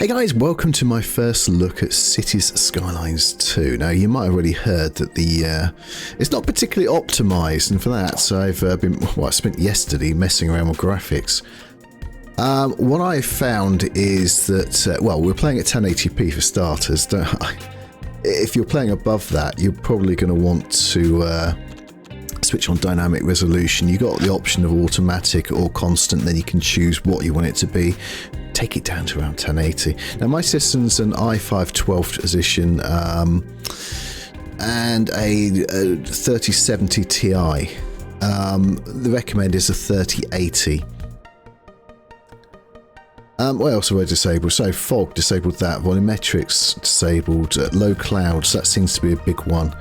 Hey guys, welcome to my first look at Cities Skylines 2. Now you might have already heard that it's not particularly optimised, and for that I spent yesterday messing around with graphics. What I found is that, we're playing at 1080p for starters. If you're playing above that, you're probably going to want to switch on dynamic resolution. You got the option of automatic or constant, then you can choose what you want it to be. Take it down to around 1080. Now my system's an i5 12th position and a 3070 Ti. The recommend is a 3080. What else have I disabled? So fog, disabled that. Volumetrics, disabled. Low clouds, that seems to be a big one.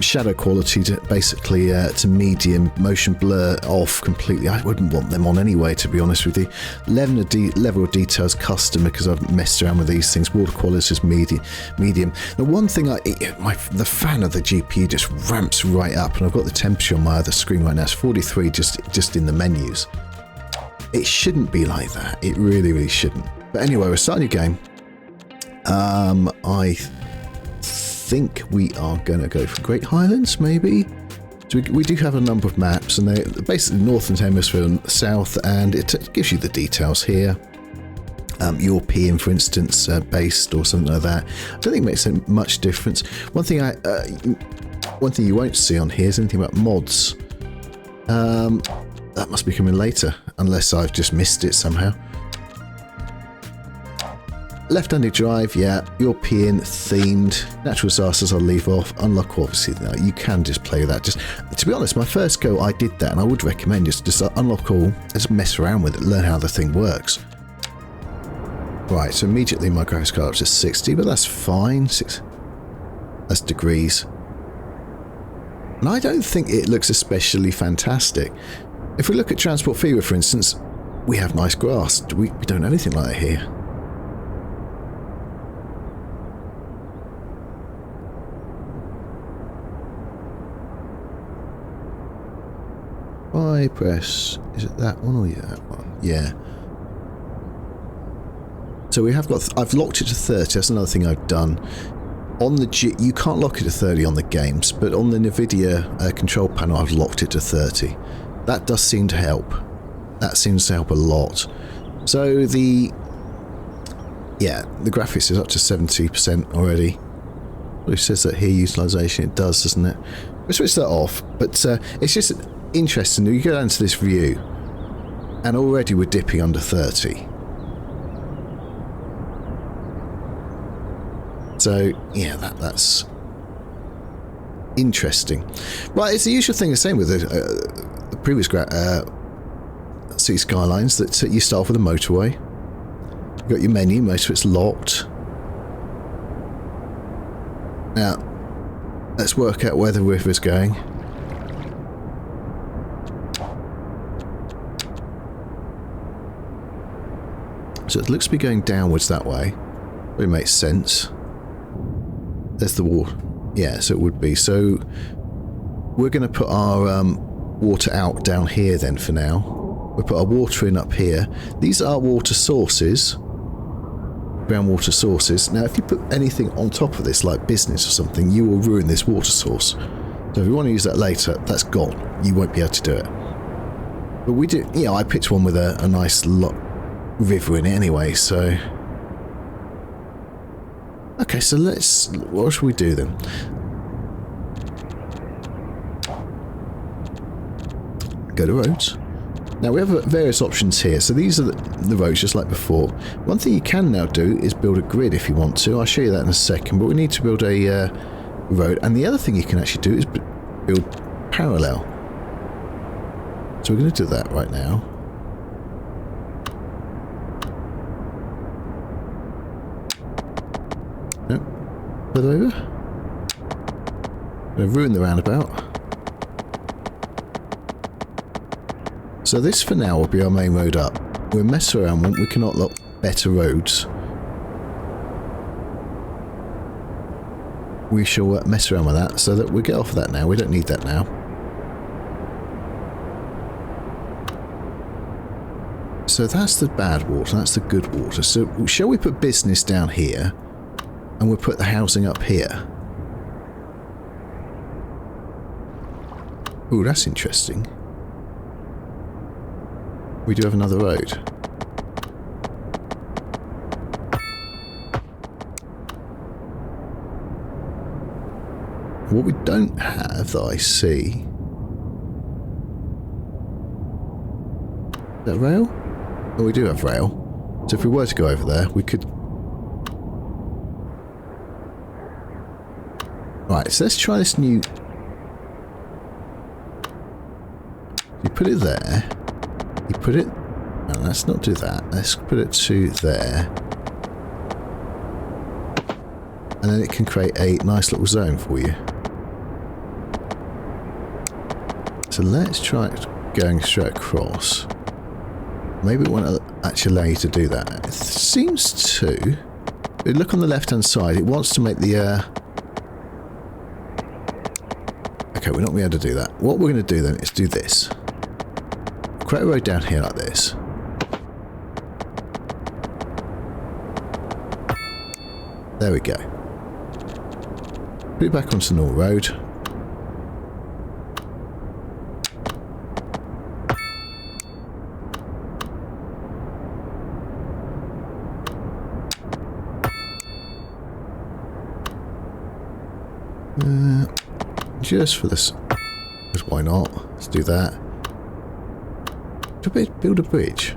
Shadow quality basically to medium. Motion blur off completely. I wouldn't want them on anyway, to be honest with you. Level of details custom, because I've messed around with these things. Water quality is medium. The one thing the fan of the GPU just ramps right up, and I've got the temperature on my other screen right now. It's 43 just in the menus. It shouldn't be like that. It really shouldn't. But anyway, we're starting a game. I think we are going to go for Great Highlands, maybe. So we do have a number of maps, and they're basically Northern Hemisphere and South, and it gives you the details here. European, for instance, based or something like that. I don't think it makes much difference. One thing you won't see on here is anything about mods. That must be coming later, unless I've just missed it somehow. Left-handed drive, yeah. European themed. Natural disasters I'll leave off. Unlock, obviously, no, you can just play with that. Just to be honest, my first go I did that, and I would recommend just unlock all, just mess around with it, learn how the thing works. Right, so immediately my graphics card up to 60, but that's fine. That's degrees. And I don't think it looks especially fantastic. If we look at Transport Fever, for instance, we have nice grass. We don't have anything like that here. I press, is it that one or yeah, that one? Yeah. So I've locked it to 30, that's another thing I've done. On the you can't lock it to 30 on the games, but on the NVIDIA control panel I've locked it to 30. That does seem to help. That seems to help a lot. So the graphics is up to 70% already. Well, it says that here utilization, it does, doesn't it? We'll switch that off, but it's just interesting. You go down to this view, and already we're dipping under 30. So yeah, that's interesting. Right, it's the usual thing. The same with the previous Cities Skylines, that you start off with a motorway. You've got your menu, most of it's locked. Now, let's work out where the river's going. So it looks to be going downwards that way. It makes sense. There's the water. Yeah, so it would be. So we're going to put our water out down here then for now. We'll put our water in up here. These are water sources. Groundwater sources. Now if you put anything on top of this, like business or something, you will ruin this water source. So if you want to use that later, that's gone. You won't be able to do it. But we do, I picked one with a nice river in it anyway, so... Okay, so what should we do then? Go to roads. Now we have various options here. So these are the roads just like before. One thing you can now do is build a grid if you want to. I'll show you that in a second, but we need to build a road. And the other thing you can actually do is build parallel. So we're going to do that right now. Nope. Further over. Going to ruin the roundabout. So this for now will be our main road up. We'll mess around when we cannot lock better roads. We shall mess around with that so that we get off of that now. We don't need that now. So that's the bad water, that's the good water. So shall we put business down here and we'll put the housing up here? Ooh, that's interesting. We do have another road. What we don't have that I see... Is that rail? Oh, we do have rail. So if we were to go over there, we could... Right, so let's try this new... You put it there. You put it... No, let's not do that. Let's put it to there. And then it can create a nice little zone for you. So let's try it going straight across. Maybe it won't actually allow you to do that. It seems to. If you look on the left-hand side, it wants to make the... Okay, we're not going to be able to do that. What we're going to do then is do this. Create a road down here like this. There we go. Put it back onto the normal road. Just for this, because why not? Let's do that. Build a bridge.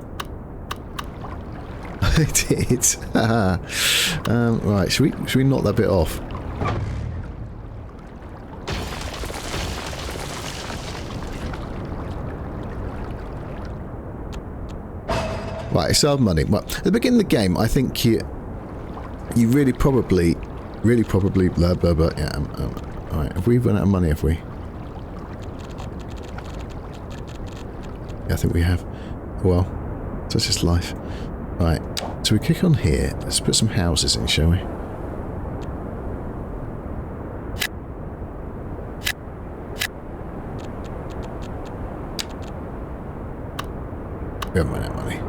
I did. Right, should we knock that bit off? Right, it's our money. Well, at the beginning of the game, I think you really probably blah blah blah. Yeah. Alright, have we run out of money, have we? Yeah, I think we have. Well, such is life. Right, so we click on here. Let's put some houses in, shall we? We haven't run out of money.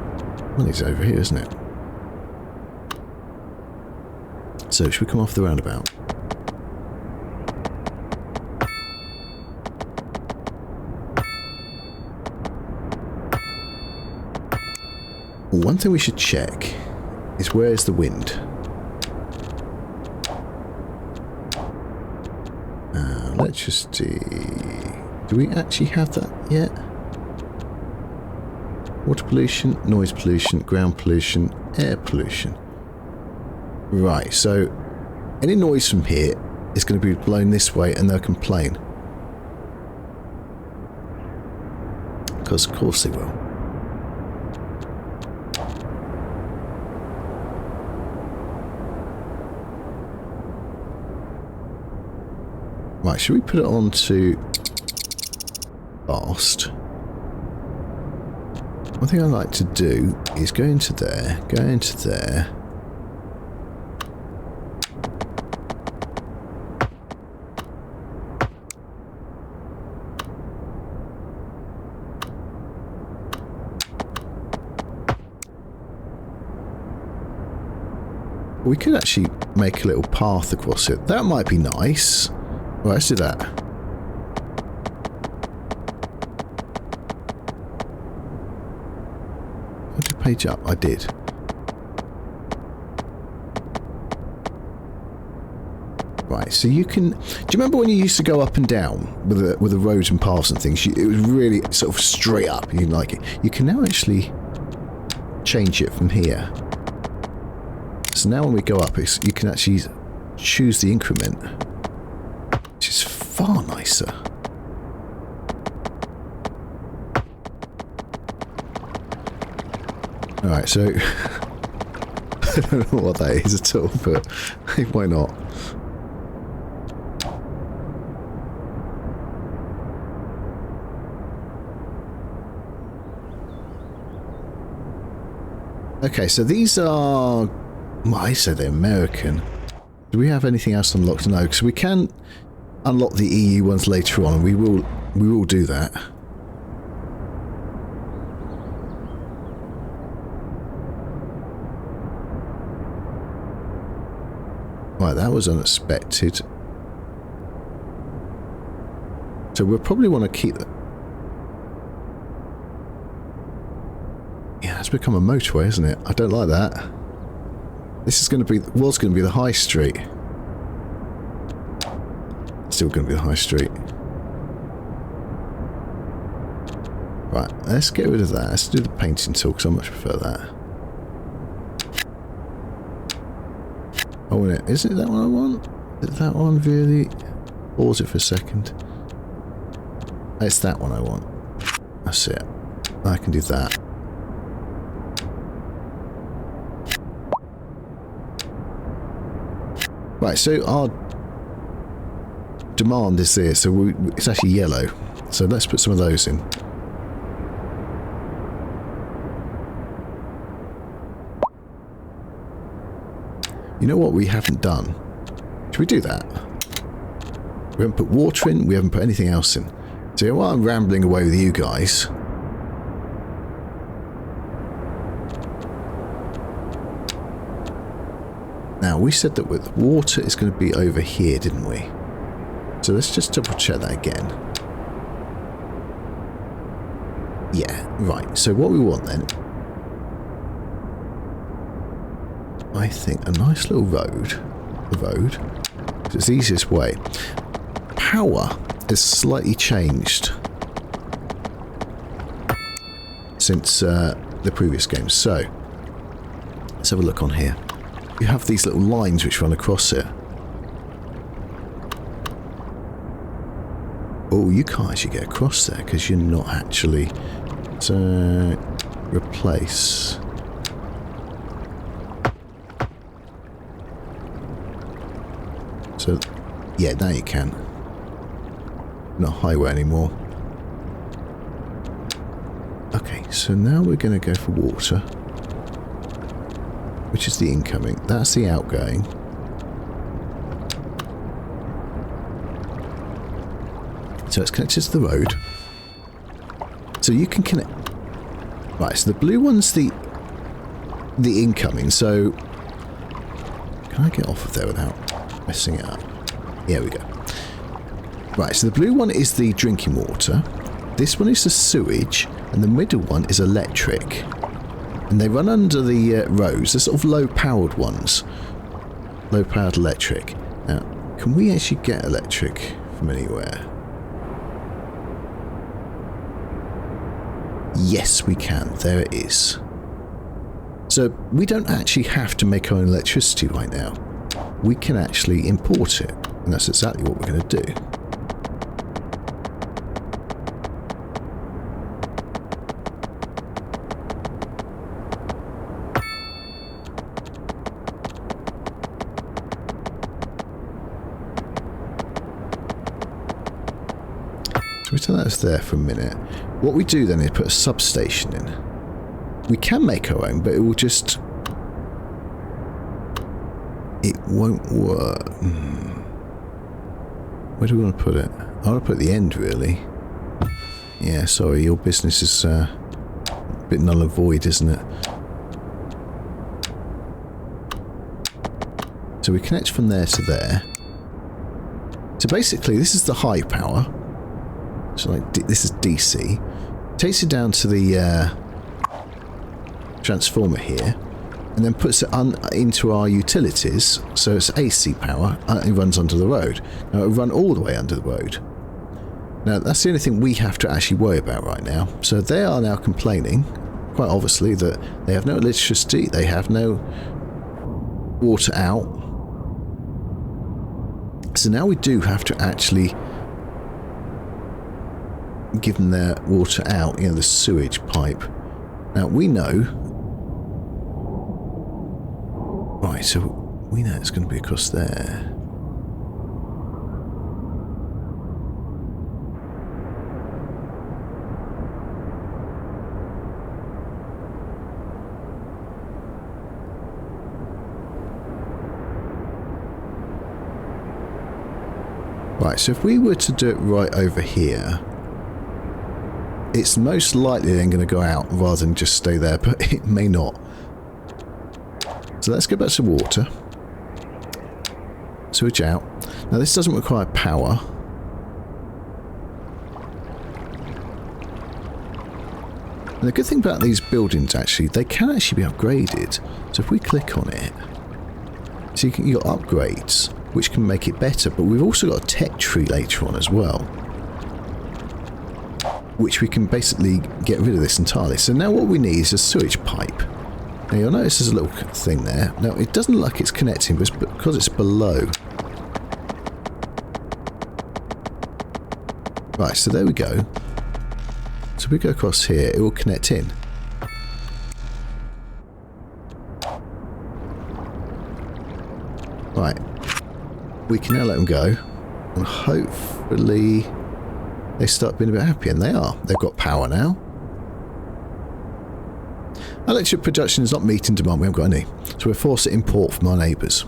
Money's over here, isn't it? So, should we come off the roundabout? One thing we should check is where's the wind? Let's just see. Do we actually have that yet? Water pollution, noise pollution, ground pollution, air pollution. Right, so any noise from here is going to be blown this way and they'll complain. Because of course they will. Right, should we put it on to fast? One thing I like to do is go into there, go into there. We could actually make a little path across it. That might be nice. Right, let's do that. Did you page up? I did. Right, so you can... Do you remember when you used to go up and down with the roads and paths and things? It was really sort of straight up. You didn't like it. You can now actually change it from here. So now when we go up, you can actually choose the increment, which is far nicer. Alright, so I don't know what that is at all, but why not? Okay, so these are... Well, I say they're American. Do we have anything else unlocked? No, because we can unlock the EU ones later on, and we will do that. Right, that was unexpected. So we'll probably want to keep that. Yeah, it's become a motorway, isn't it? I don't like that. This is going to be, was going to be the high street. Still going to be the high street. Right, let's get rid of that. Let's do the painting tool because I much prefer that. Oh, is it that one I want? Is it that one really? Pause it for a second. It's that one I want. That's it. I can do that. Right, so our demand is there, so it's actually yellow. So let's put some of those in. You know what we haven't done? Should we do that? We haven't put water in, we haven't put anything else in. So while I'm rambling away with you guys, now we said that with water is going to be over here, didn't we? So let's just double check that again. Yeah, right. So what we want then, I think a nice little road. It's the easiest way. Power has slightly changed since the previous game. So let's have a look on here. You have these little lines which run across it. Oh, you can't actually get across there because you're not actually. So replace. So yeah, now you can. Not highway anymore. Okay, so now we're going to go for water, which is the incoming. That's the outgoing. So it's connected to the road. So you can connect. Right, so the blue one's the incoming. So can I get off of there without messing it up? Here we go. Right, so the blue one is the drinking water. This one is the sewage, and the middle one is electric. And they run under the roads. They're sort of low-powered ones. Low-powered electric. Now, can we actually get electric from anywhere? Yes, we can. There it is. So we don't actually have to make our own electricity right now. We can actually import it. And that's exactly what we're going to do. So we turn that as there for a minute. What we do then is put a substation in. We can make our own, but it will just... It won't work. Where do we want to put it? I want to put it at the end, really. Yeah, sorry, your business is a bit null and void, isn't it? So we connect from there to there. So basically, this is the high power. So like this is DC. Takes it down to the transformer here, and then puts it into our utilities. So it's AC power. It runs under the road. Now it'll run all the way under the road. Now that's the only thing we have to actually worry about right now. So they are now complaining, quite obviously, that they have no electricity. They have no water out. So now we do have to actually give them their water out, you know, the sewage pipe. Now we know, right, so we know it's going to be across there. Right, so if we were to do it right over here, it's most likely then going to go out rather than just stay there, but it may not. So let's go back to water. Switch out. Now this doesn't require power. And the good thing about these buildings, actually, they can actually be upgraded. So if we click on it, so you've got upgrades, which can make it better, but we've also got a tech tree later on as well, which we can basically get rid of this entirely. So now what we need is a sewage pipe. Now you'll notice there's a little thing there. Now it doesn't look like it's connecting, but it's because it's below. Right, so there we go. So we go across here, it will connect in. Right, we can now let them go, and hopefully they start being a bit happier, and they are. They've got power now. Electric production is not meeting demand, we haven't got any, so we're forced to import from our neighbours.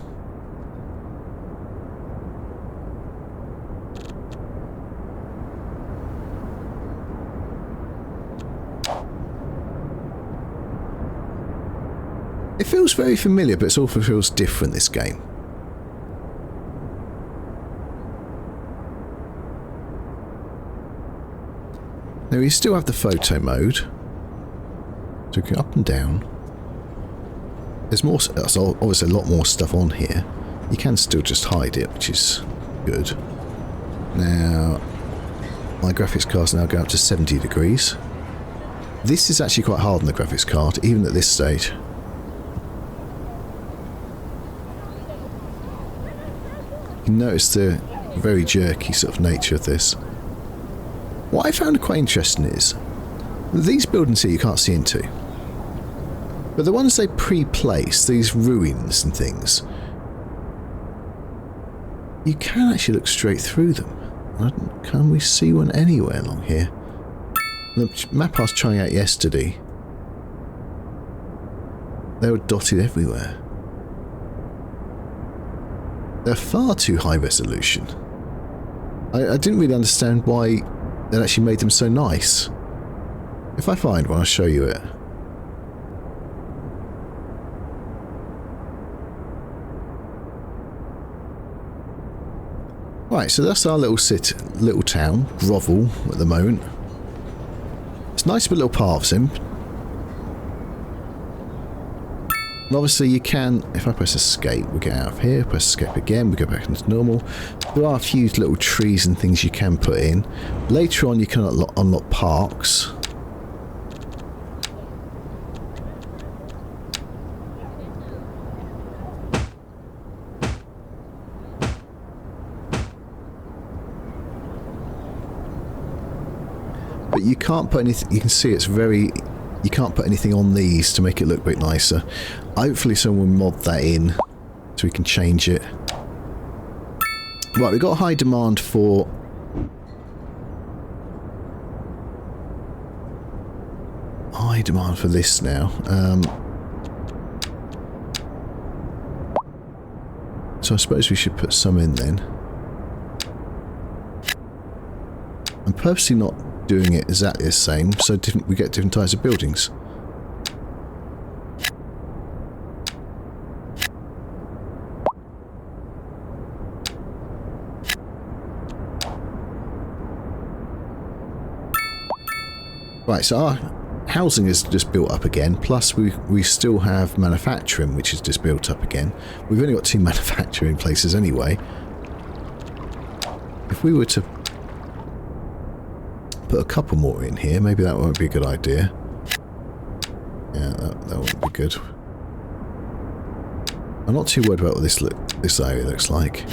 It feels very familiar, but it also feels different, this game. Now you still have the photo mode, so you can up and down. There's more, there's obviously a lot more stuff on here. You can still just hide it, which is good. Now, my graphics card's now going up to 70 degrees. This is actually quite hard on the graphics card, even at this stage. You can notice the very jerky sort of nature of this. What I found quite interesting is, these buildings here you can't see into, but the ones they pre-place, these ruins and things, you can actually look straight through them. Can we see one anywhere along here? The map I was trying out yesterday, they were dotted everywhere. They're far too high resolution. I didn't really understand why they actually made them so nice. If I find one, I'll show you it. Right, so that's our little town, grovel at the moment. It's nice to put little paths in. And obviously you can, if I press escape, we get out of here, press escape again, we go back into normal. There are a few little trees and things you can put in. Later on you can unlock parks. But you can't put anything, you can see it's very, you can't put anything on these to make it look a bit nicer. Hopefully someone will mod that in so we can change it. Right, we've got a high demand for this now. So I suppose we should put some in then. I'm purposely not doing it exactly the same, so we get different types of buildings. Right, so our housing is just built up again, plus we still have manufacturing, which is just built up again. We've only got 2 manufacturing places anyway. If we were to put a couple more in here, maybe that won't be a good idea. Yeah, that won't be good. I'm not too worried about what this area looks like.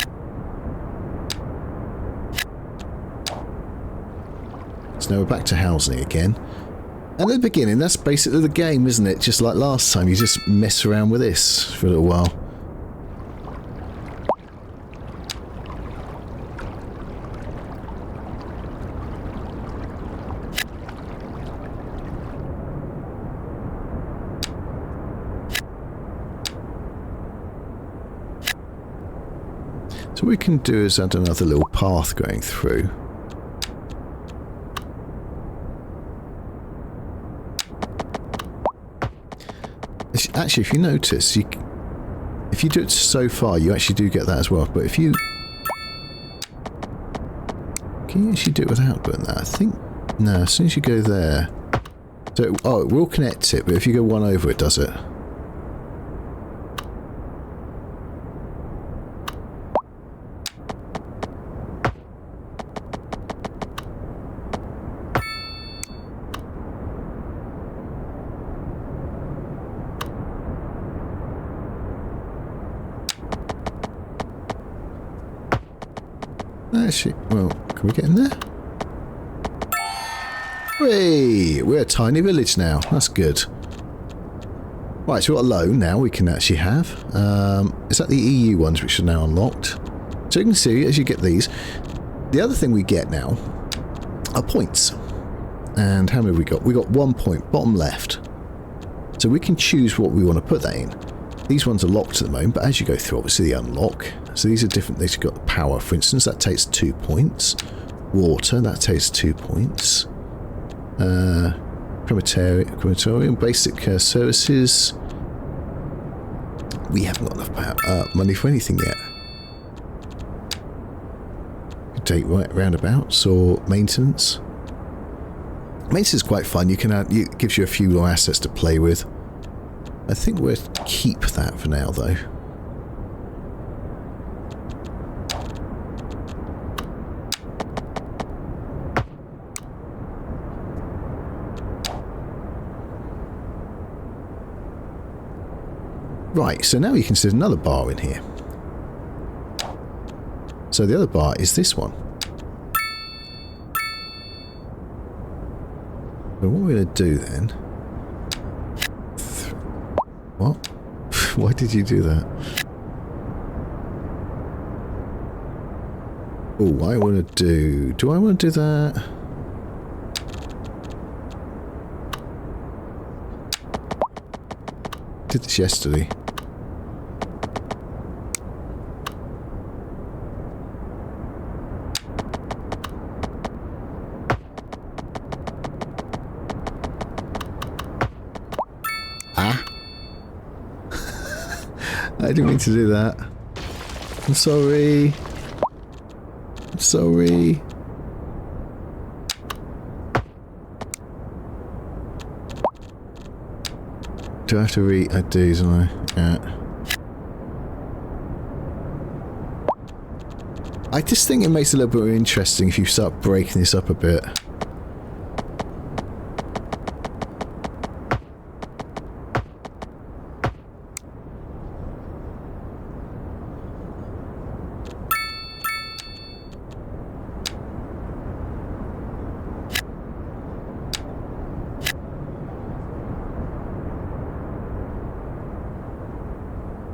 So now we're back to housing again. And at the beginning, that's basically the game, isn't it? Just like last time, you just mess around with this for a little while. So what we can do is add another little path going through. Actually, if you notice, if if you do it so far, you actually do get that as well. But if you... Can you actually do it without doing that? I think... No, as soon as you go there... So, oh, it will connect it, but if you go one over, it does it. Actually, well, can we get in there? Hey, we're a tiny village now. That's good. Right, so we've got a loan now we can actually have. Is that the EU ones which are now unlocked? So you can see, as you get these, the other thing we get now are points. And how many have we got? We got 1 point, bottom left. So we can choose what we want to put that in. These ones are locked at the moment, but as you go through, obviously they unlock. So these are different. They've got power, for instance, that takes 2 points. Water, that takes 2 points. Crematorium, basic services. We haven't got enough power, money for anything yet. Take roundabouts or maintenance. Maintenance is quite fun. You can add, it gives you a few more assets to play with. I think we'll keep that for now, though. Right, so now you can see another bar in here. So the other bar is this one. But what we're going to do then... What? Why did you do that? Oh, I want to do... Do I want to do that? Did this yesterday. I didn't mean to do that. I'm sorry. I'm sorry. Do I have to read? I do, don't I? Yeah. I just think it makes it a little bit more interesting if you start breaking this up a bit.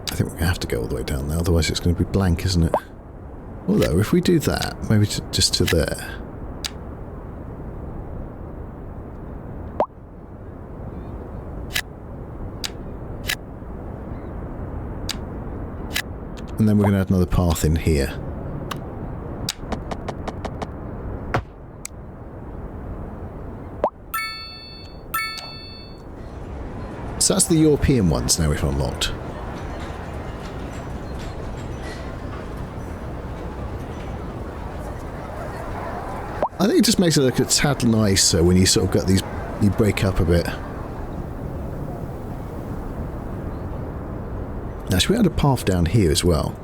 I think we're going to have to go all the way down there, otherwise it's going to be blank, isn't it? Although, if we do that, maybe just to there. And then we're going to add another path in here. So that's the European ones now we've unlocked. I think it just makes it look a tad nicer when you sort of got these, you break up a bit. Now, should we add a path down here as well?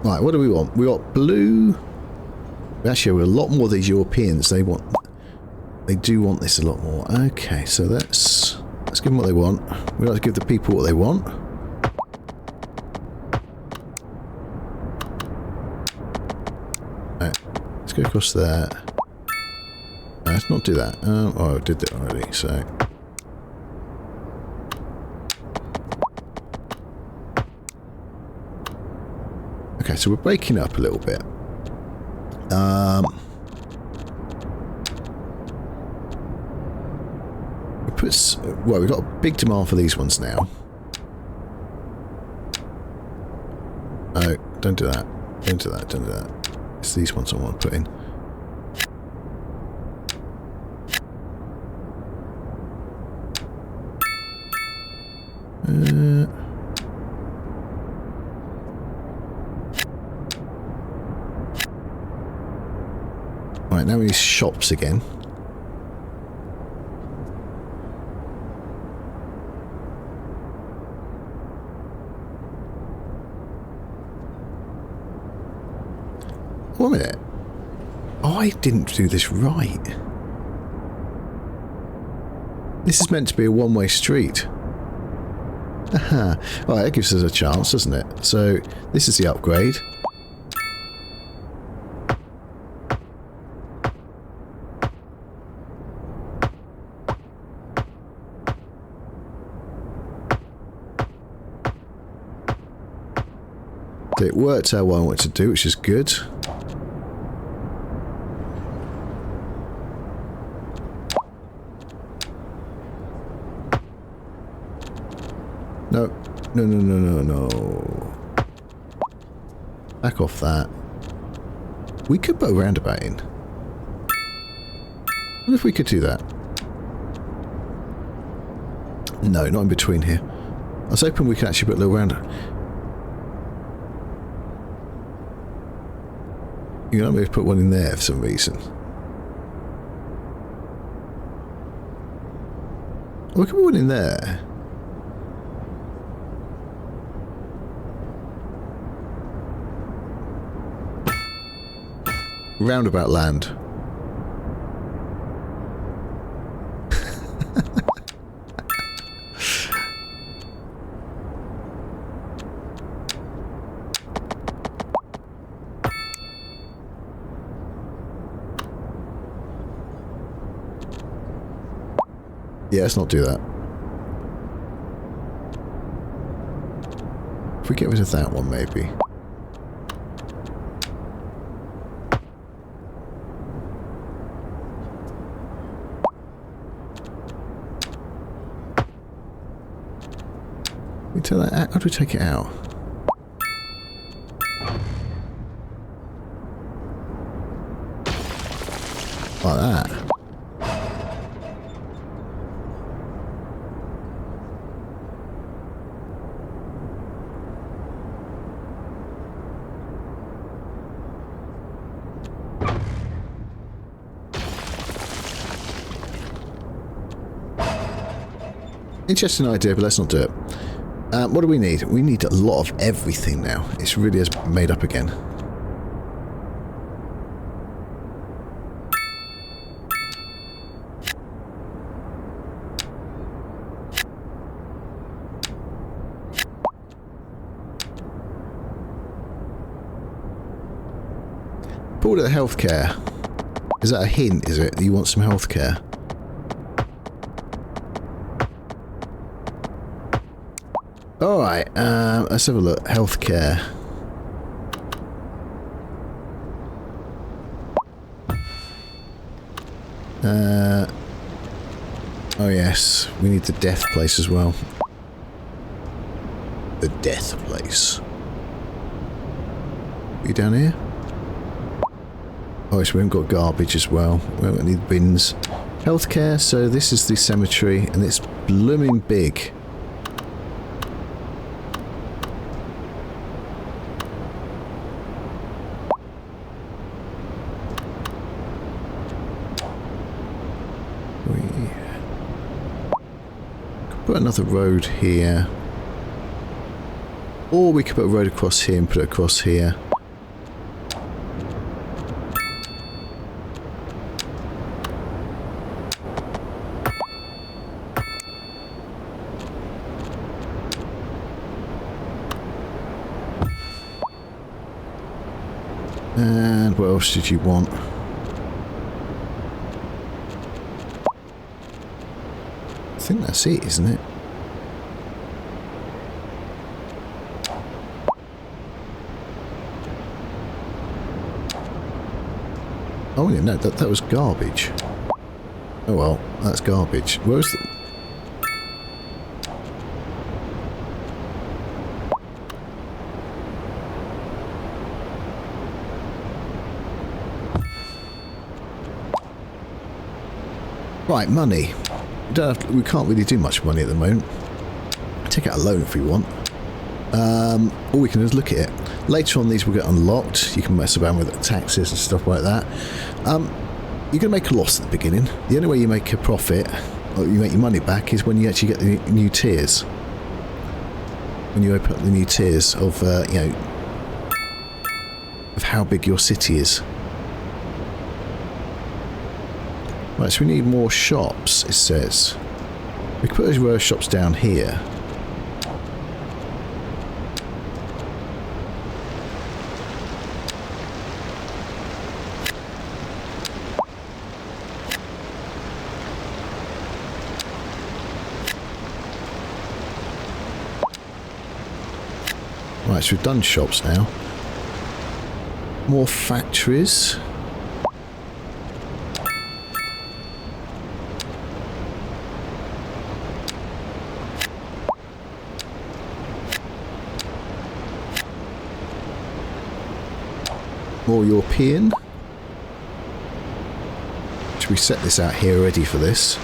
Right, what do we want? We got blue. Actually, we're a lot more of these Europeans. They do want this a lot more. Okay, so let's give them what they want. We like to give the people what they want. Right, let's go across there. Let's not do that. Oh, I did it already. So. Okay, so we're breaking up a little bit. Well, we've got a big demand for these ones now. Oh, don't do that. Don't do that, don't do that. It's these ones I want to put in. Right, now we need shops again. Wait a minute. I didn't do this right. This is meant to be a one-way street. Aha. Alright, that gives us a chance, doesn't it? So, this is the upgrade. It worked out what I wanted to do, which is good. No. No, no, no, no, no. Back off that. We could put a roundabout in. What if we could do that? No, not in between here. I was hoping we could actually put a little roundabout. You know, maybe put one in there for some reason. We can put one in there. Roundabout land. Yeah, let's not do that. If we get rid of that one, maybe. We take that out. How do we take it out? Like that. Interesting idea, but let's not do it. What do we need? We need a lot of everything now. It's really has made up again. Pulled at healthcare. Is that a hint, is it? You want some healthcare? Alright, let's have a look. Healthcare. Oh yes, we need the death place as well. The death place. Are you down here? Oh, so we haven't got garbage as well. We haven't got any bins. Healthcare, so this is the cemetery, and it's blooming big. Put another road here. Or we could put a road across here and put it across here. And what else did you want? I think that's it, isn't it? Oh yeah, no, that was garbage. Oh well, that's garbage. Where's the... Right, money. We can't really do much money at the moment. Take out a loan if we want. All we can do is look at it. Later on, these will get unlocked. You can mess around with taxes and stuff like that. You're going to make a loss at the beginning. The only way you make a profit, or you make your money back, is when you actually get the new tiers. When you open up the new tiers of, you know, of how big your city is. Right, so we need more shops, it says. We can put those shops down here. Right, so we've done shops now. More factories. More European. Should we set this out here ready for this?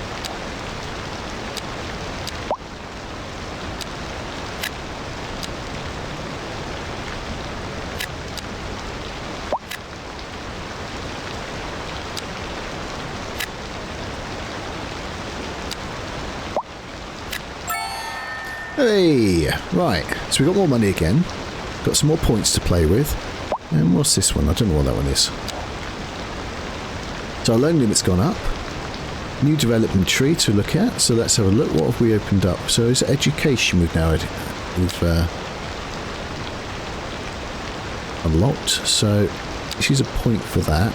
Hey! Right, so we've got more money again. Got some more points to play with. And what's this one? I don't know what that one is. So our loan limit's gone up. New development tree to look at. So let's have a look. What have we opened up? So is it education we've now unlocked. So let's use a point for that.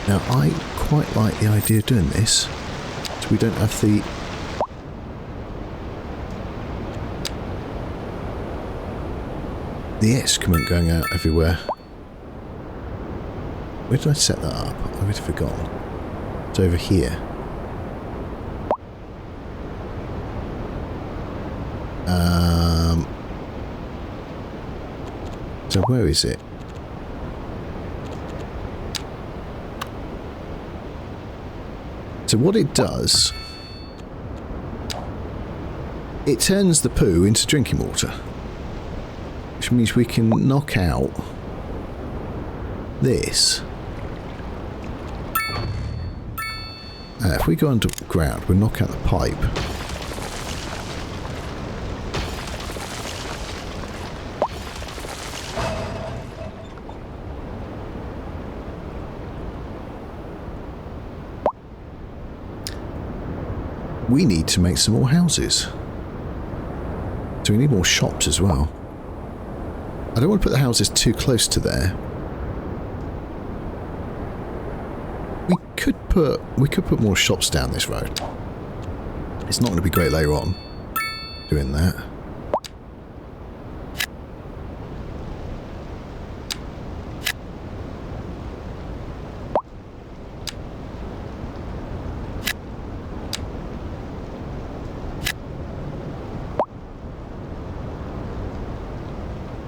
Now I quite like the idea of doing this. So we don't have the excrement going out everywhere. Where did I set that up? I've already forgotten. It's over here. So where is it? So what it does, it turns the poo into drinking water. Which means we can knock out this. If we go underground, we'll knock out the pipe. We need to make some more houses. So we need more shops as well. I don't want to put the houses too close to there. We could put more shops down this road. It's not going to be great later on doing that.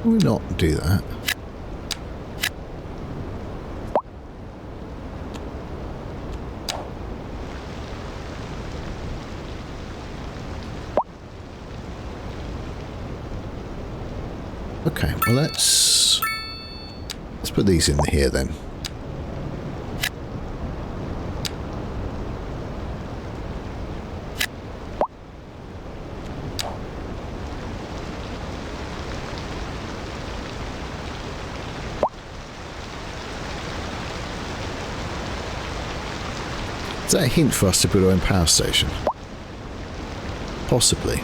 Why not do that? Okay, well let's put these in here then. Is that a hint for us to build our own power station? Possibly.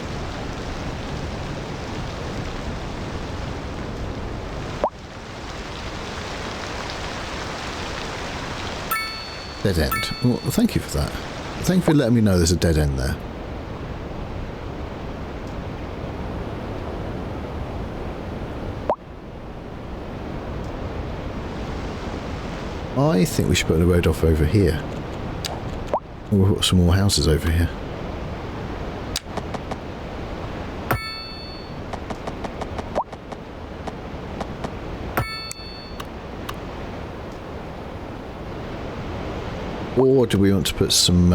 Dead end. Well, thank you for that. Thank you for letting me know there's a dead end there. I think we should put the road off over here. We'll put some more houses over here. Or do we want to put some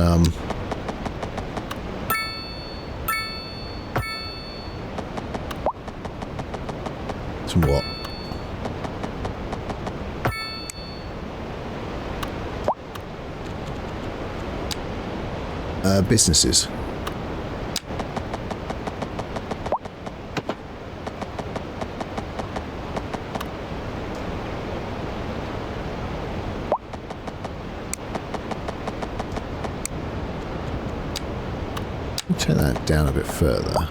what? Businesses. Take that down a bit further.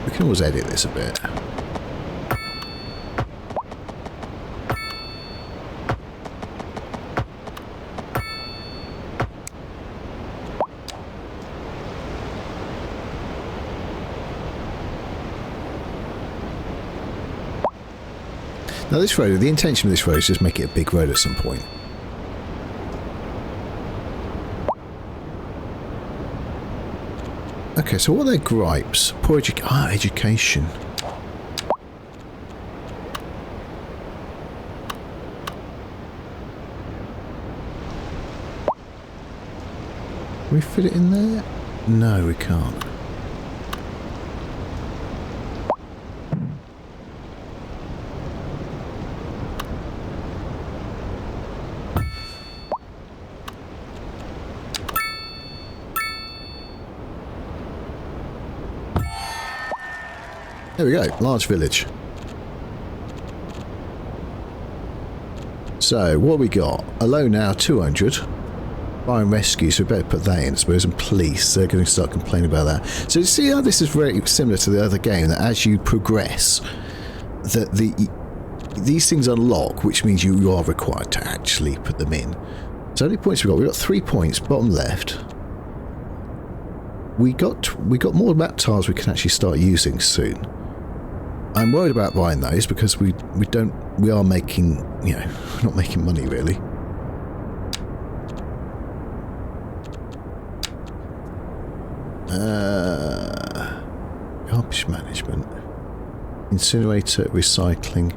We can always edit this a bit. Now this road, the intention of this road is just make it a big road at some point. Okay, so what are their gripes? Poor education. Can we fit it in there? No, we can't. There we go, large village. So, what have we got? Alone now, 200. Fire and rescue, so we better put that in, I suppose, and police, they're going to start complaining about that. So you see how this is very similar to the other game, that as you progress, that these things unlock, which means you are required to actually put them in. So how many points we got? We've got 3 points, bottom left. We got more map tiles we can actually start using soon. I'm worried about buying those because we are making, you know, we're not making money really. Garbage management, incinerator, recycling,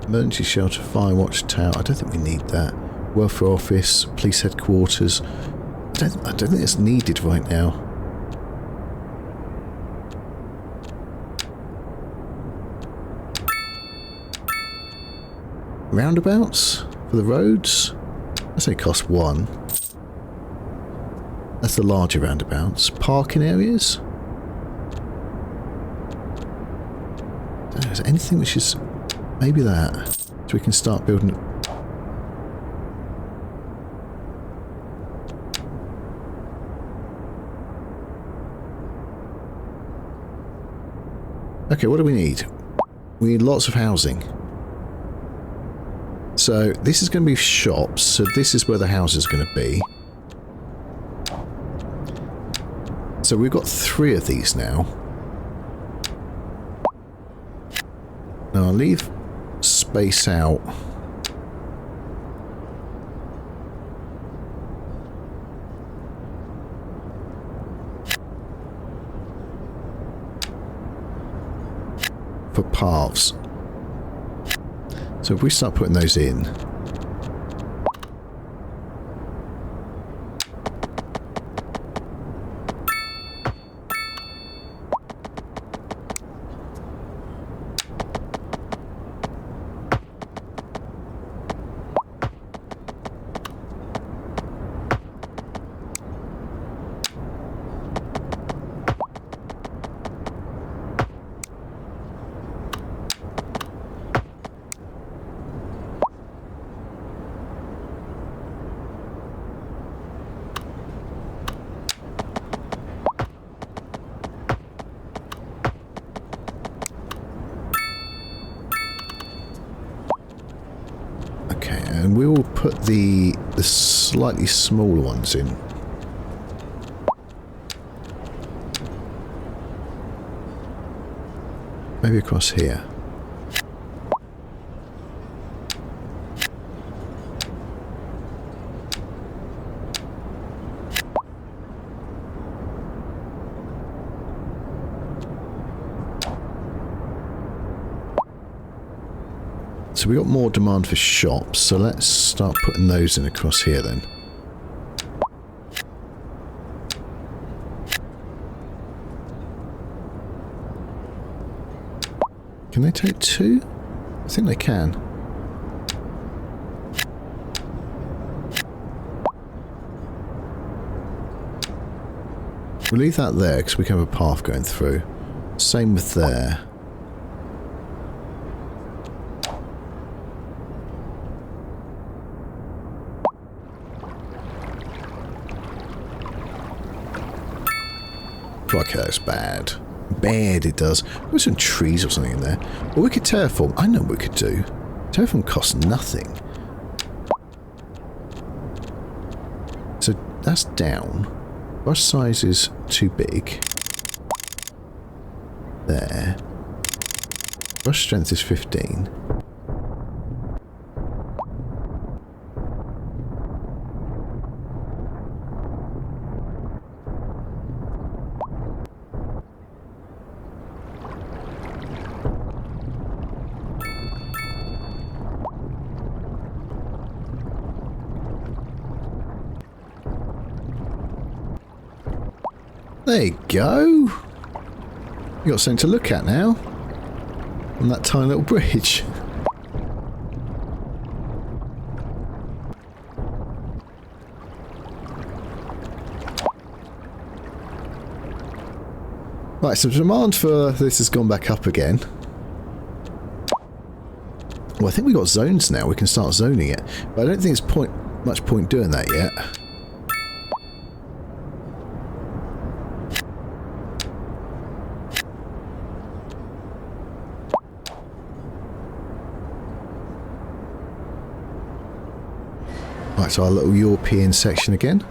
emergency shelter, fire watch tower. I don't think we need that. Welfare office, police headquarters. I don't think it's needed right now. Roundabouts for the roads. That's only cost 1. That's the larger roundabouts. Parking areas. Is there anything which is maybe that, so we can start building. Okay, what do we need? We need lots of housing. So this is going to be shops, so this is where the house is going to be. So we've got 3 of these now. Now I'll leave space out. For paths. So if we start putting those in, Okay, and we will put the slightly smaller ones in. Maybe across here. So we got more demand for shops, so let's start putting those in across here then. Can they take two? I think they can. We'll leave that there because we can have a path going through. Same with there. Crikey, that's bad. Bad it does. Put some trees or something in there. Or we could terraform. I know what we could do. Terraform costs nothing. So that's down. Brush size is too big. There. Brush strength is 15. There you go. You got something to look at now. On that tiny little bridge. Right, so the demand for this has gone back up again. Well, I think we've got zones now. We can start zoning it. But I don't think there's much point doing that yet. Right, so our little European section again.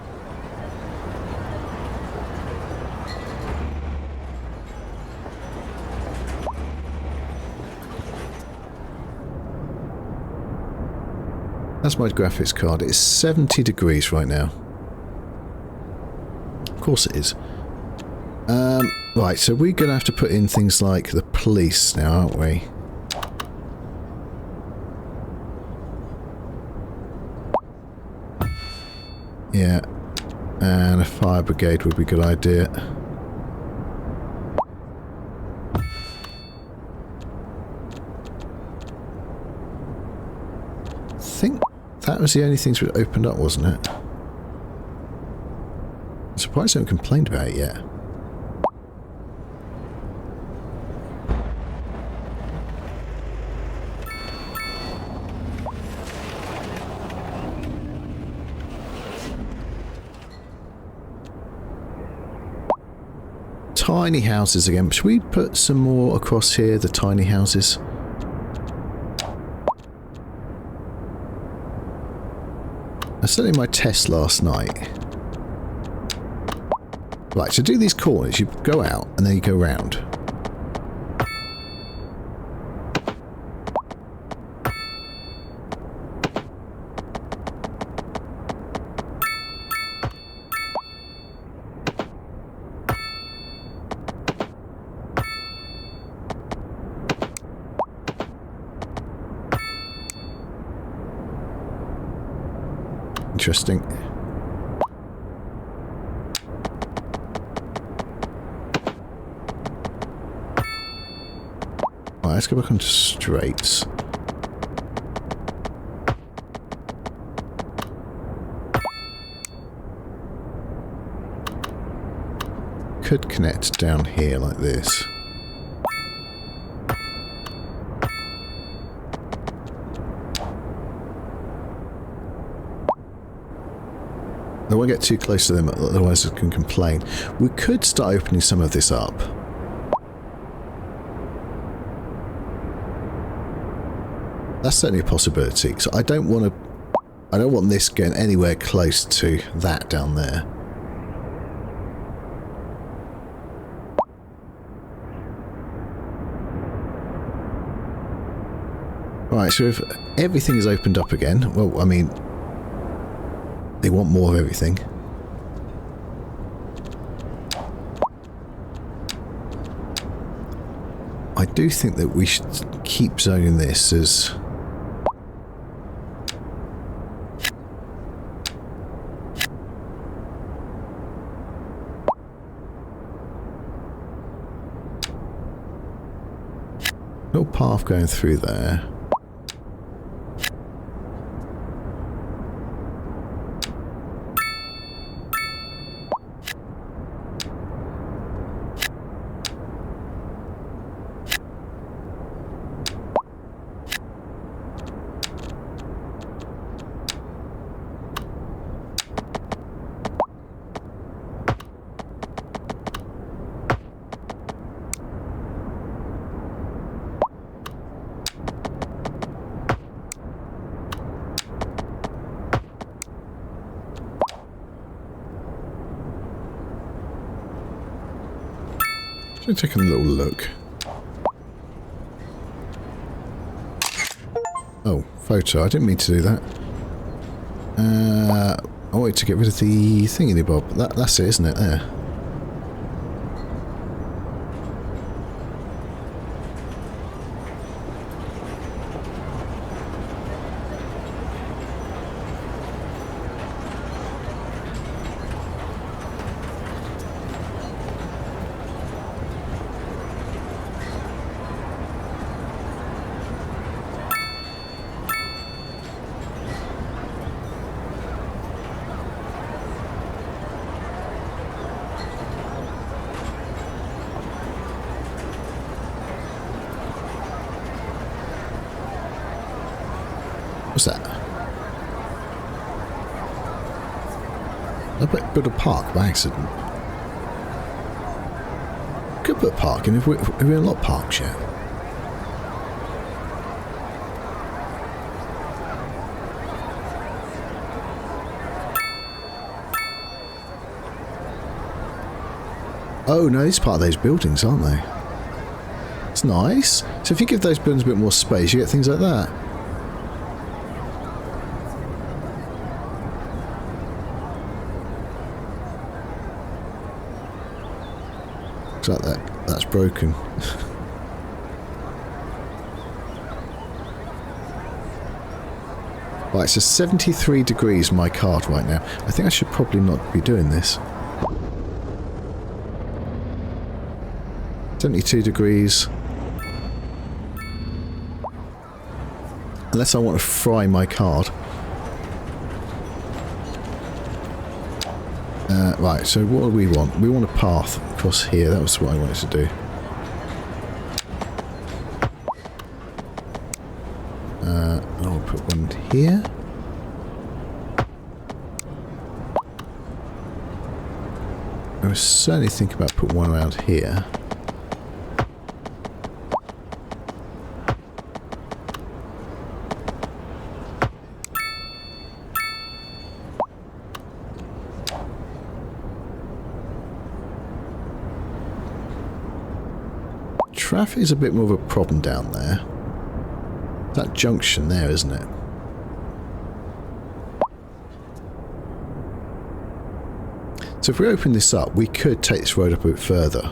That's my graphics card. It's 70 degrees right now. Of course it is. Right, so we're going to have to put in things like the police now, aren't we? Yeah, and a fire brigade would be a good idea. I think that was the only things that opened up, wasn't it? I'm surprised I haven't complained about it yet. Tiny houses again. Should we put some more across here, the tiny houses? That's certainly my test last night. Right, to do these corners, you go out and then you go round. Interesting. Right, let's go back onto straights. Could connect down here like this. I won't get too close to them, otherwise I can complain. We could start opening some of this up. that's certainly a possibility. So I don't want this getting anywhere close to that down there. Right, so if everything is opened up again, well, I mean, they want more of everything. I do think that we should keep zoning this as... little path going through there. Taking a little look. Oh, photo. I didn't mean to do that. I wanted to get rid of the thingy-bob. That's it, isn't it? There. What's that? I built a park by accident. Could put a park in if we're not parks yet. Oh no, it's part of those buildings, aren't they? It's nice. So if you give those buildings a bit more space, you get things like that. Looks like that's broken. Right, so 73 degrees my card right now. I think I should probably not be doing this. 72 degrees. Unless I want to fry my card. Right, so what do we want? We want a path across here. That was what I wanted to do. I'll put one here. I was certainly thinking about putting one around here. Traffic is a bit more of a problem down there. That junction there, isn't it? So if we open this up, we could take this road up a bit further.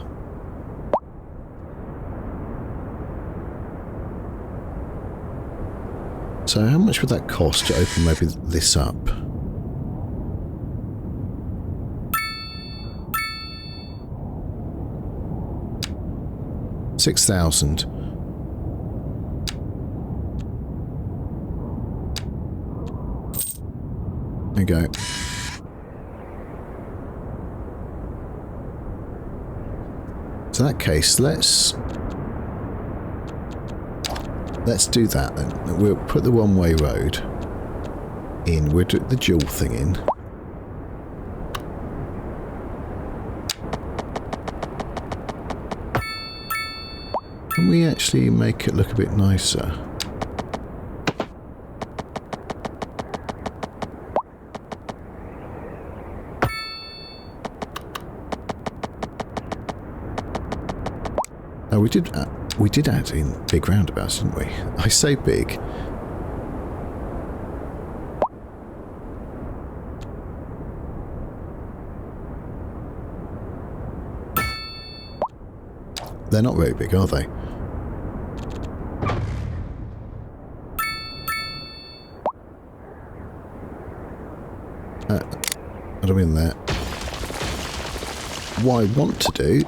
So how much would that cost to open maybe this up? $6,000. There you go. So in that case, let's do that then. We'll put the one-way road in. We'll do the dual thing in. Can we actually make it look a bit nicer? Oh, we did add in big roundabouts, didn't we? I say big. They're not very big, are they? I don't mean that. What I want to do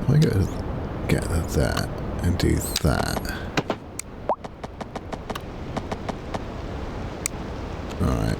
I get that and do that. Alright.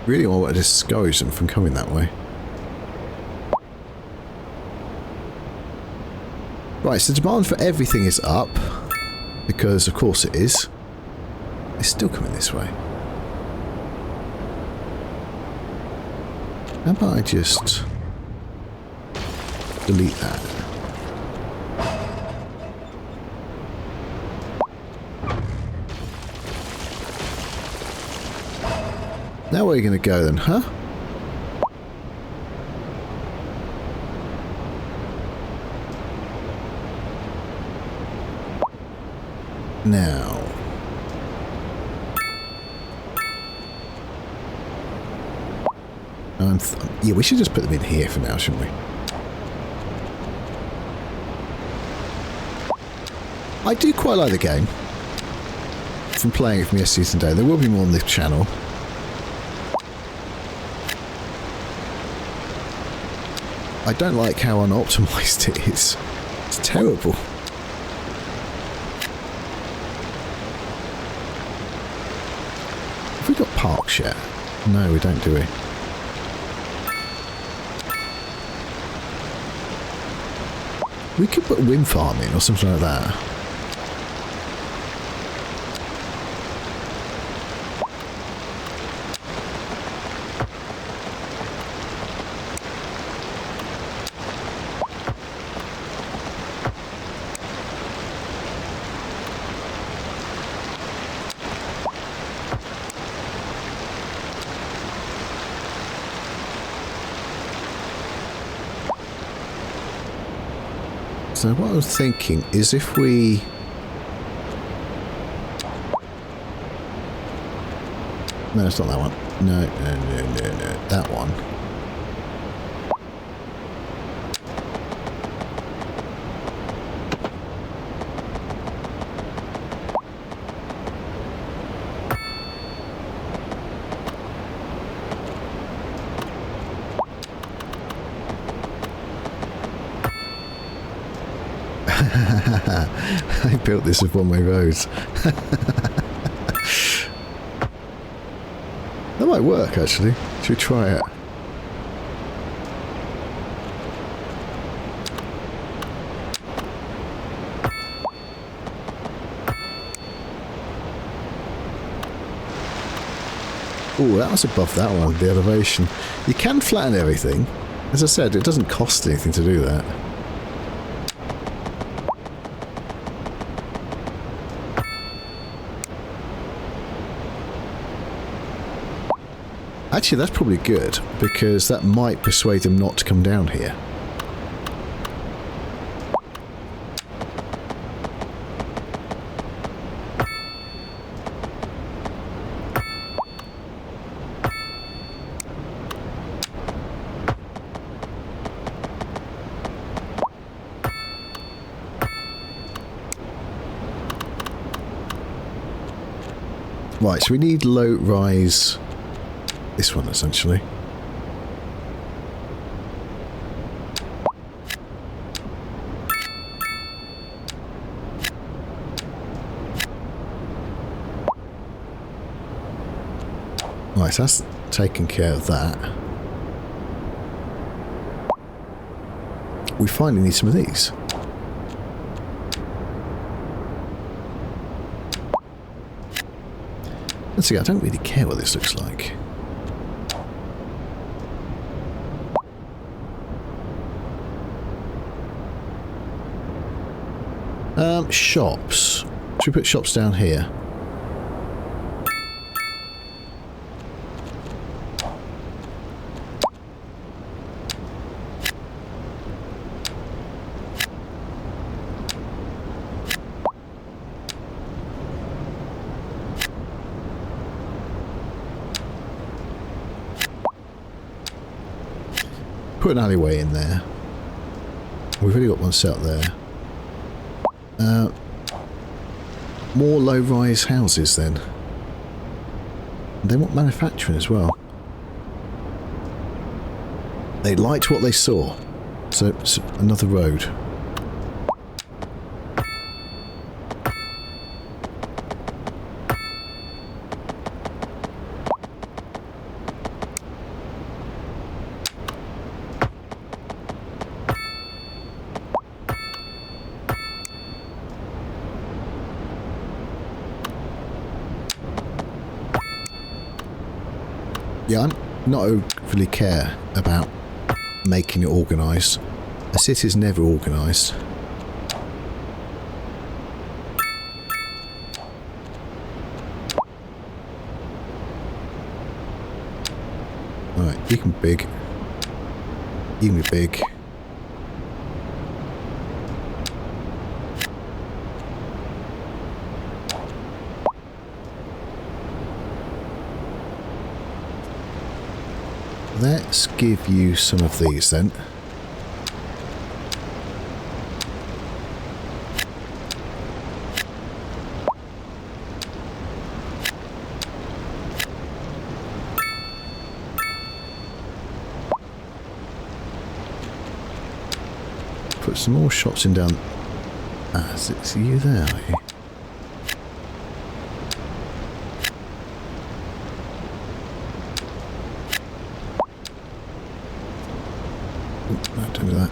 Really want to discourage them from coming that way. Right, so demand for everything is up, because of course it is. It's still coming this way. How about I just delete that? Now where are you going to go then, huh? Now. Yeah, we should just put them in here for now, shouldn't we? I do quite like the game. From playing it from yesterday and today. There will be more on this channel. I don't like how unoptimized it is. It's terrible. Have we got parks yet? No, we don't, do we? We could put wind farm in or something like that. So what I was thinking is if we... No, it's not that one. No, that one. I built this with one-way roads. That might work, actually. Should we try it? Oh, that was above that one, the elevation. You can flatten everything. As I said, it doesn't cost anything to do that. Actually, that's probably good, because that might persuade them not to come down here. Right, so we need low rise... This one, essentially. Right, so that's taken care of that. We finally need some of these. Let's see, I don't really care what this looks like. Shops. Should we put shops down here? Put an alleyway in there. We've already got one set up there. More low-rise houses then. They want manufacturing as well. They liked what they saw. So it's another road. Yeah, I'm not overly care about making it organised. A city's never organised. Right, you can be big. You can be big. Let's give you some of these then. Put some more shops in down. Ah, is you there, are you? Don't do that.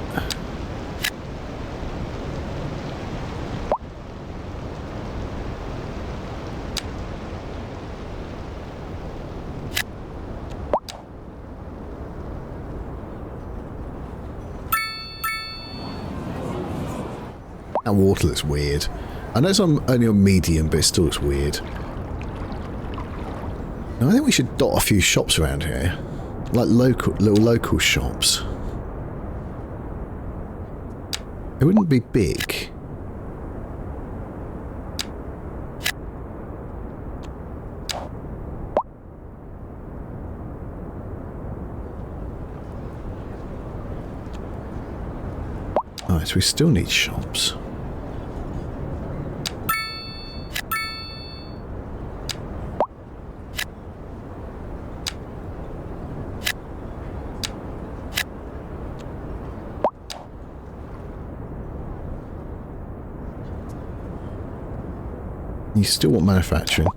That water looks weird. I know it's only on medium, but it still looks weird. Now, I think we should dot a few shops around here. Like little local shops. It wouldn't be big. Alright, so we still need shops. You still want manufacturing.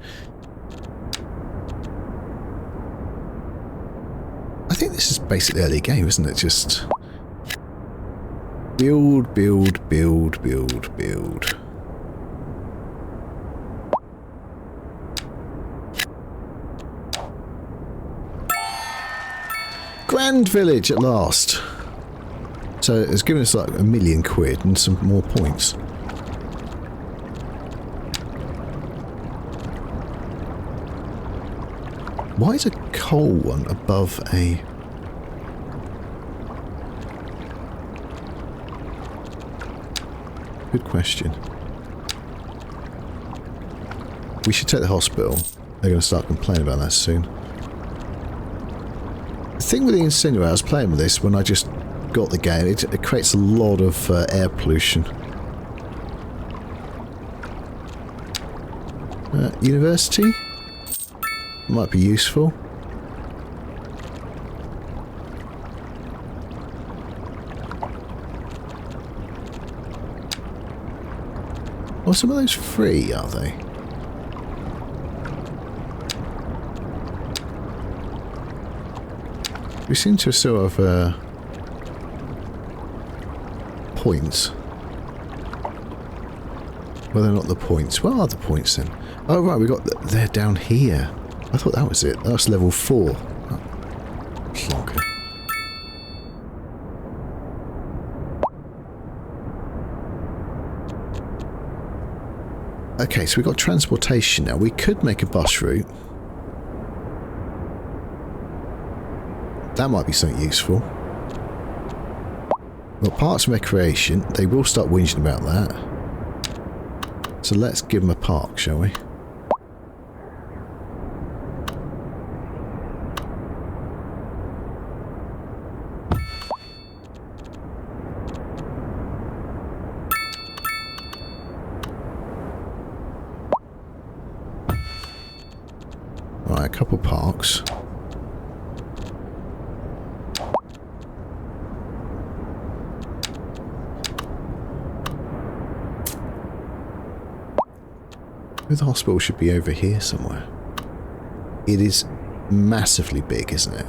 I think this is basically early game, isn't it? Just build, build, build, build, build. Grand Village at last. So it's given us like £1 million and some more points. Why is a coal one above a... Good question. We should take the hospital. They're going to start complaining about that soon. The thing with the incinerator, I was playing with this when I just got the game. It creates a lot of air pollution. University? Might be useful. Well, some of those free, are they? We seem to still have points. Well, they're not the points. What are the points then? Oh, right, we got... They're down here. I thought that was it. That's level 4. Oh, plonker. Okay, so we've got transportation now. We could make a bus route. That might be something useful. Well, parks and recreation. They will start whinging about that. So let's give them a park, shall we? Right, a couple parks. The hospital should be over here somewhere. It is massively big, isn't it?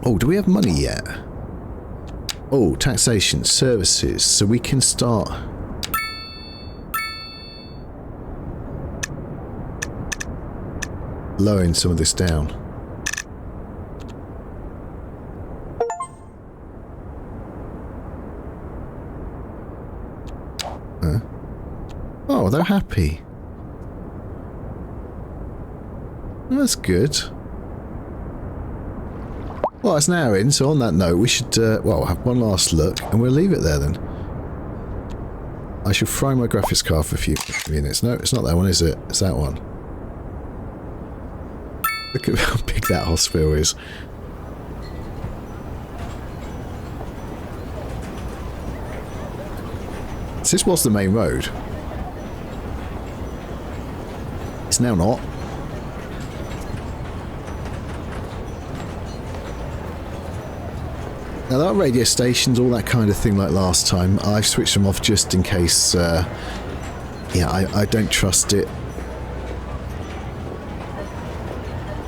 Oh, do we have money yet? Oh, taxation, services. So we can start... lowering some of this down. Huh? Oh, they're happy. That's good. Well, it's an hour in, so on that note, we should, well, have one last look, and we'll leave it there then. I should fry my graphics card for a few minutes. No, it's not that one, is it? It's that one. Look at how big that hospital is. So this was the main road. It's now not. Now there are radio stations, all that kind of thing like last time. I've switched them off just in case, yeah, I don't trust it.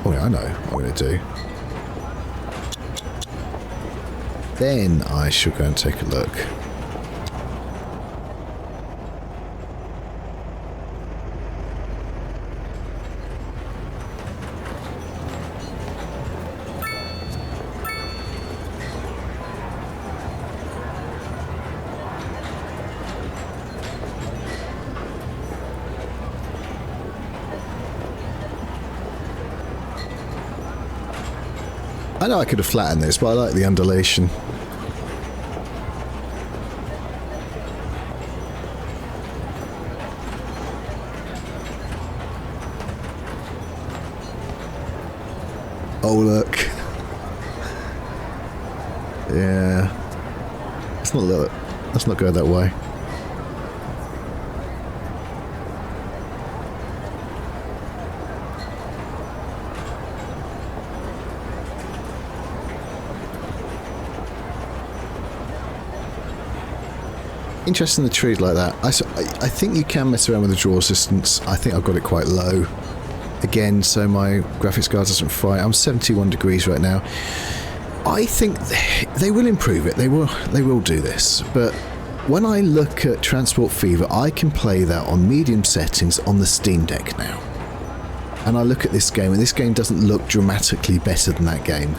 Oh yeah, I know what I'm going to do. Then I shall go and take a look. I know I could have flattened this, but I like the undulation. Oh look. Yeah. Let's not go that way. Interesting, the trees like that. I think you can mess around with the draw distance. I think I've got it quite low. Again, so my graphics card doesn't fry. I'm 71 degrees right now. I think they will improve it. They will do this. But when I look at Transport Fever, I can play that on medium settings on the Steam Deck now. And I look at this game, and this game doesn't look dramatically better than that game.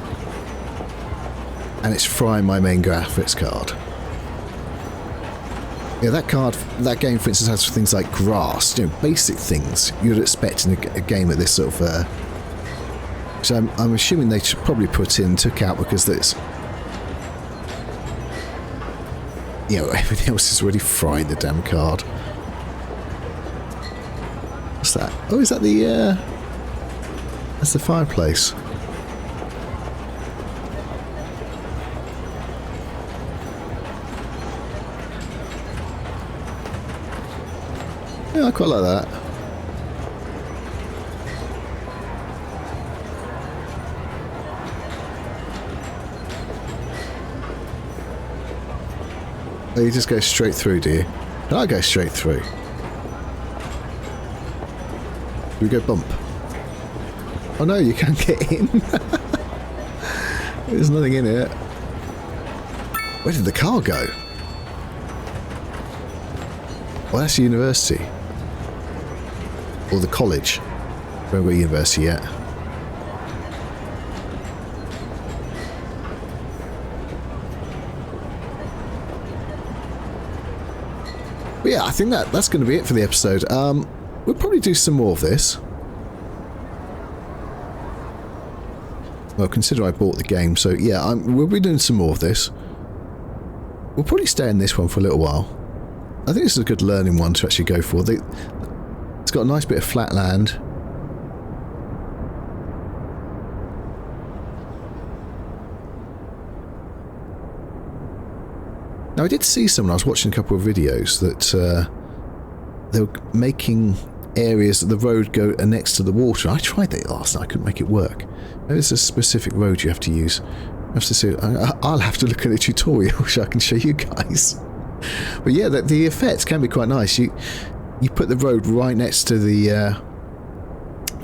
And it's frying my main graphics card. Yeah, that game, for instance, has things like grass, basic things you'd expect in a game at this sort of. So I'm assuming they should probably took out because it's, everything else is already fried the damn card. What's that? Oh, is that the? That's the fireplace. Yeah, I quite like that. Oh, you just go straight through, do you? No, I go straight through. Do we go bump? Oh no, you can't get in. There's nothing in it. Where did the car go? Well, that's the university. Or the college. We haven't got university yet. But yeah, I think that's going to be it for the episode. We'll probably do some more of this. Well, consider I bought the game, so yeah, we'll be doing some more of this. We'll probably stay in this one for a little while. I think this is a good learning one to actually go for. It's got a nice bit of flat land. Now, I did see someone, I was watching a couple of videos, that they were making areas that the road go next to the water. I tried that last night, I couldn't make it work. Maybe there's a specific road you have to use. I have to see. I'll have to look at a tutorial which I can show you guys. But yeah, the effects can be quite nice. You put the road right next to the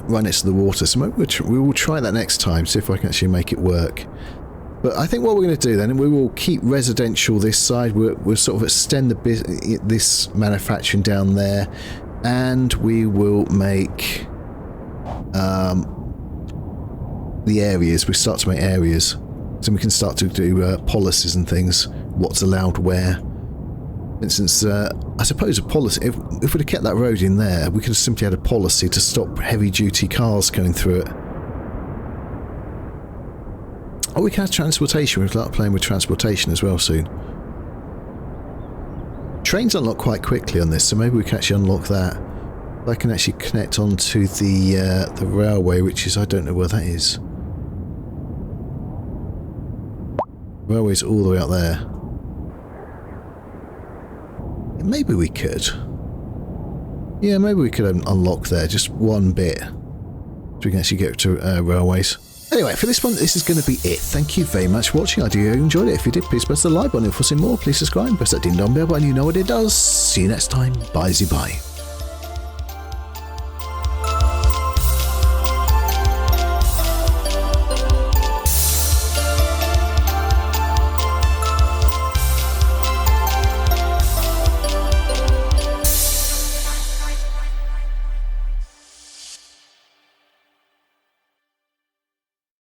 water. So maybe we will try that next time, see if I can actually make it work. But I think what we're going to do then, we will keep residential this side. We'll sort of extend this manufacturing down there, and we will make the areas. We start to make areas, so we can start to do policies and things. What's allowed where? For instance, I suppose a policy. If we'd have kept that road in there, we could have simply had a policy to stop heavy-duty cars going through it. Oh, we can have transportation. We'll start playing with transportation as well soon. Trains unlock quite quickly on this, so maybe we can actually unlock that. I can actually connect onto the railway, which is, I don't know where that is. Railway's all the way up there. Maybe we could. Yeah, maybe we could unlock there, just one bit. So we can actually get to railways. Anyway, for this one, this is going to be it. Thank you very much for watching. I do hope you enjoyed it. If you did, please press the like button. If you want to see more, please subscribe. Press that ding dong bell button. You know what it does. See you next time. Bye-bye.